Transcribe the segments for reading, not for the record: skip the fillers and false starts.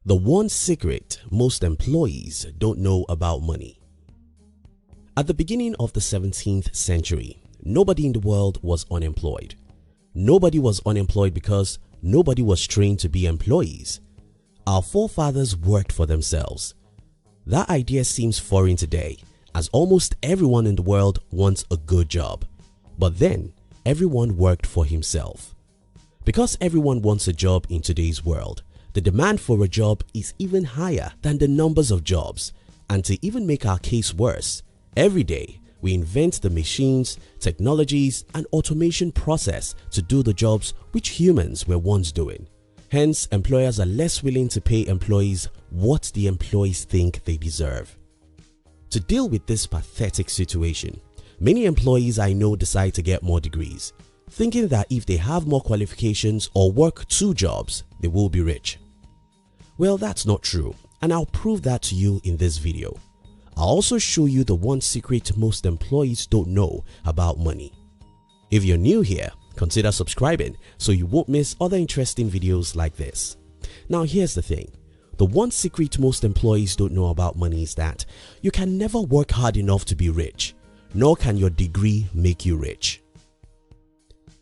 The one secret most employees don't know about money. At the beginning of the 17th century, nobody in the world was unemployed. Nobody was unemployed because nobody was trained to be employees. Our forefathers worked for themselves. That idea seems foreign today, as almost everyone in the world wants a good job. But then, everyone worked for himself. Because everyone wants a job in today's world, the demand for a job is even higher than the numbers of jobs. And to even make our case worse, every day we invent the machines, technologies and automation process to do the jobs which humans were once doing. Hence, employers are less willing to pay employees what the employees think they deserve. To deal with this pathetic situation, many employees I know decide to get more degrees, thinking that if they have more qualifications or work 2 jobs, they will be rich. Well, that's not true, and I'll prove that to you in this video. I'll also show you the one secret most employees don't know about money. If you're new here, consider subscribing so you won't miss other interesting videos like this. Now here's the thing. The one secret most employees don't know about money is that you can never work hard enough to be rich, nor can your degree make you rich.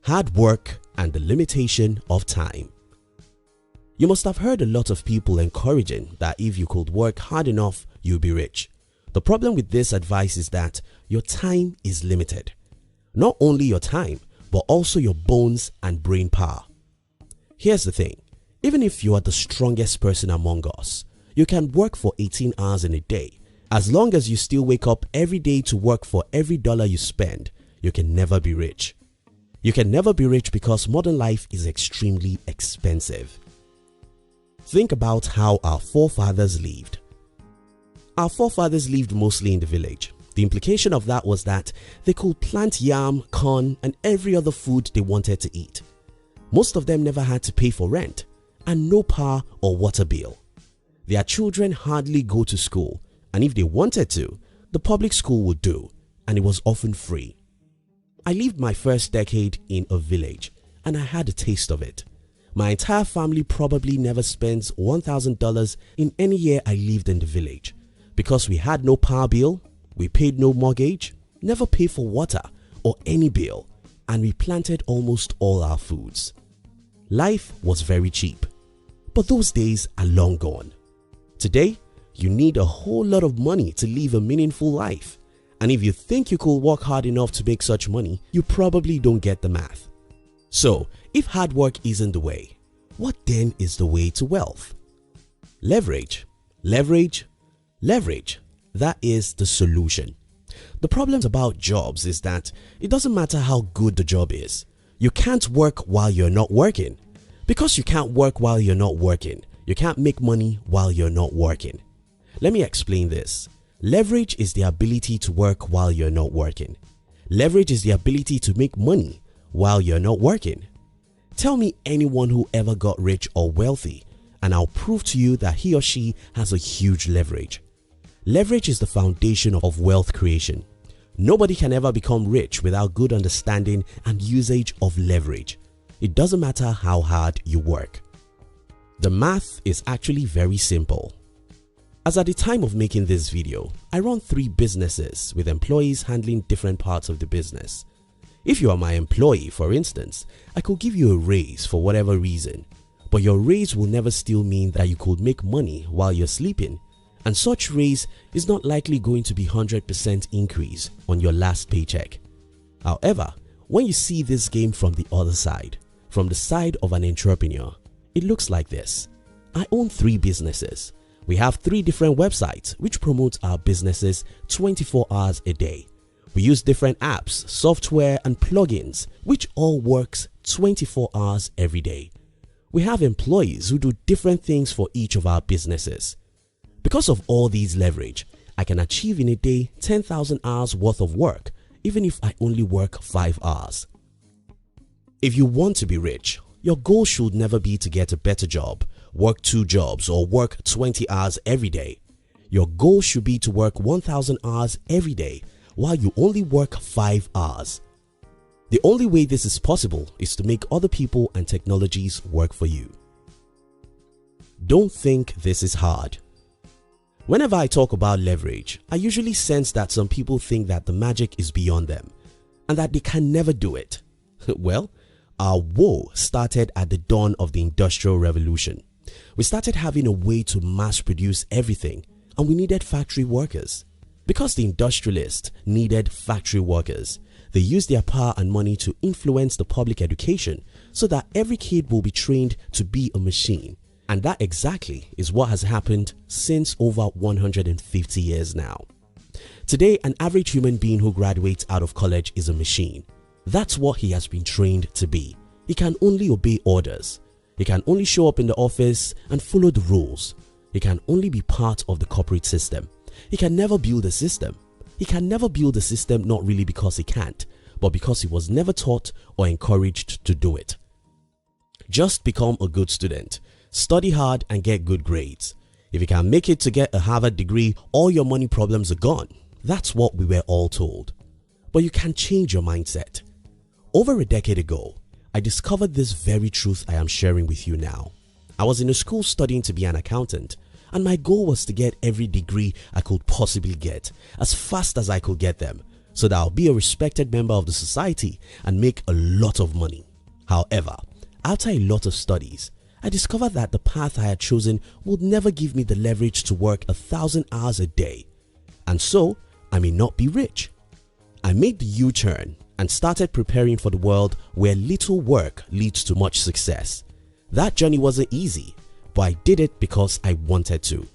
Hard work and the limitation of time. You must have heard a lot of people encouraging that if you could work hard enough, you'll be rich. The problem with this advice is that your time is limited. Not only your time, but also your bones and brain power. Here's the thing. Even if you are the strongest person among us, you can work for 18 hours in a day. As long as you still wake up every day to work for every dollar you spend, you can never be rich. You can never be rich because modern life is extremely expensive. Think about how our forefathers lived. Our forefathers lived mostly in the village. The implication of that was that they could plant yam, corn and every other food they wanted to eat. Most of them never had to pay for rent and no power or water bill. Their children hardly go to school, and if they wanted to, the public school would do, and it was often free. I lived my first decade in a village and I had a taste of it. My entire family probably never spends $1,000 in any year I lived in the village. Because we had no power bill, we paid no mortgage, never paid for water or any bill, and we planted almost all our foods. Life was very cheap, but those days are long gone. Today, you need a whole lot of money to live a meaningful life. And if you think you could work hard enough to make such money, you probably don't get the math. So, if hard work isn't the way, what then is the way to wealth? Leverage, leverage, leverage. That is the solution. The problem about jobs is that it doesn't matter how good the job is. You can't work while you're not working. Because you can't work while you're not working, you can't make money while you're not working. Let me explain this. Leverage is the ability to work while you're not working. Leverage is the ability to make money while you're not working. Tell me anyone who ever got rich or wealthy, and I'll prove to you that he or she has a huge leverage. Leverage is the foundation of wealth creation. Nobody can ever become rich without good understanding and usage of leverage. It doesn't matter how hard you work. The math is actually very simple. As at the time of making this video, I run 3 businesses with employees handling different parts of the business. If you are my employee, for instance, I could give you a raise for whatever reason, but your raise will never still mean that you could make money while you're sleeping, and such raise is not likely going to be 100% increase on your last paycheck. However, when you see this game from the other side, from the side of an entrepreneur, it looks like this. I own 3 businesses. We have 3 different websites which promote our businesses 24 hours a day. We use different apps, software and plugins which all works 24 hours every day. We have employees who do different things for each of our businesses. Because of all these leverage, I can achieve in a day 10,000 hours worth of work even if I only work 5 hours. If you want to be rich, your goal should never be to get a better job, work 2 jobs or work 20 hours every day. Your goal should be to work 1,000 hours every day while you only work 5 hours. The only way this is possible is to make other people and technologies work for you. Don't think this is hard. Whenever I talk about leverage, I usually sense that some people think that the magic is beyond them and that they can never do it. Well, our woe started at the dawn of the Industrial Revolution. We started having a way to mass produce everything, and we needed factory workers. Because the industrialists needed factory workers, they used their power and money to influence the public education so that every kid will be trained to be a machine. And that exactly is what has happened since over 150 years now. Today, an average human being who graduates out of college is a machine. That's what he has been trained to be. He can only obey orders. He can only show up in the office and follow the rules. He can only be part of the corporate system. He can never build a system. He can never build a system, not really because he can't, but because he was never taught or encouraged to do it. Just become a good student. Study hard and get good grades. If you can make it to get a Harvard degree, all your money problems are gone. That's what we were all told. But you can change your mindset. Over a decade ago, I discovered this very truth I am sharing with you now. I was in a school studying to be an accountant, and my goal was to get every degree I could possibly get as fast as I could get them, so that I'll be a respected member of the society and make a lot of money. However, after a lot of studies, I discovered that the path I had chosen would never give me the leverage to work 1,000 hours a day, and so I may not be rich. I made the U-turn and started preparing for the world where little work leads to much success. That journey wasn't easy, but I did it because I wanted to.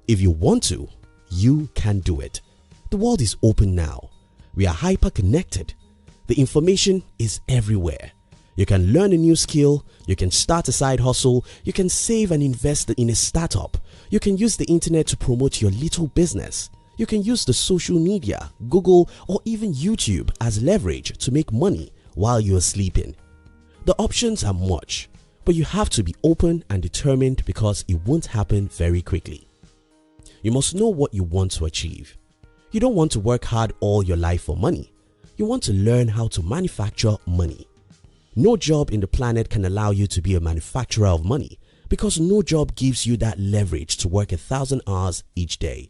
If you want to, you can do it. The world is open now. We are hyper connected. The information is everywhere. You can learn a new skill, you can start a side hustle, you can save and invest in a startup, you can use the internet to promote your little business. You can use the social media, Google, or even YouTube as leverage to make money while you are sleeping. The options are much, but you have to be open and determined because it won't happen very quickly. You must know what you want to achieve. You don't want to work hard all your life for money. You want to learn how to manufacture money. No job in the planet can allow you to be a manufacturer of money because no job gives you that leverage to work 1,000 hours each day.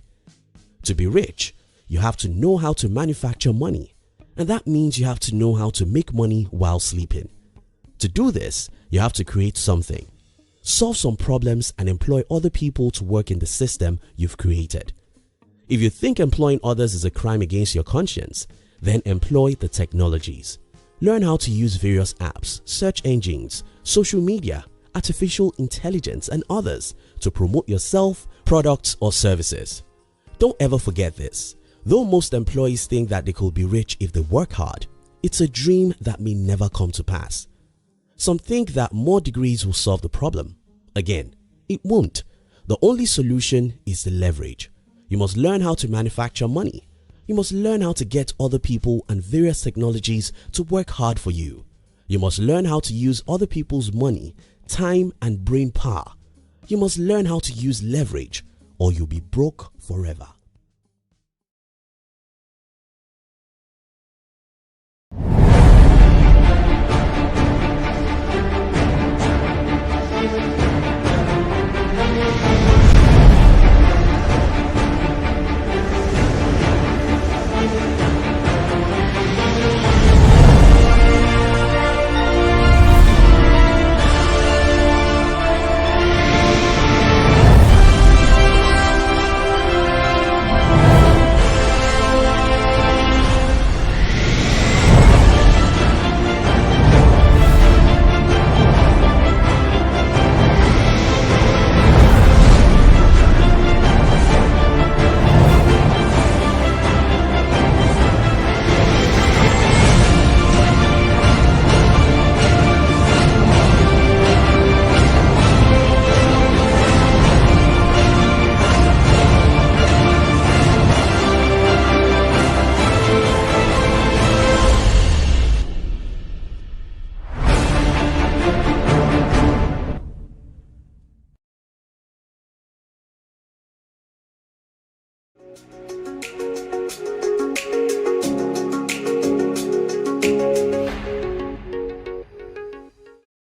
To be rich, you have to know how to manufacture money, and that means you have to know how to make money while sleeping. To do this, you have to create something, solve some problems and employ other people to work in the system you've created. If you think employing others is a crime against your conscience, then employ the technologies. Learn how to use various apps, search engines, social media, artificial intelligence and others to promote yourself, products or services. Don't ever forget this. Though most employees think that they could be rich if they work hard, it's a dream that may never come to pass. Some think that more degrees will solve the problem. Again, it won't. The only solution is the leverage. You must learn how to manufacture money. You must learn how to get other people and various technologies to work hard for you. You must learn how to use other people's money, time and brain power. You must learn how to use leverage or you'll be broke forever.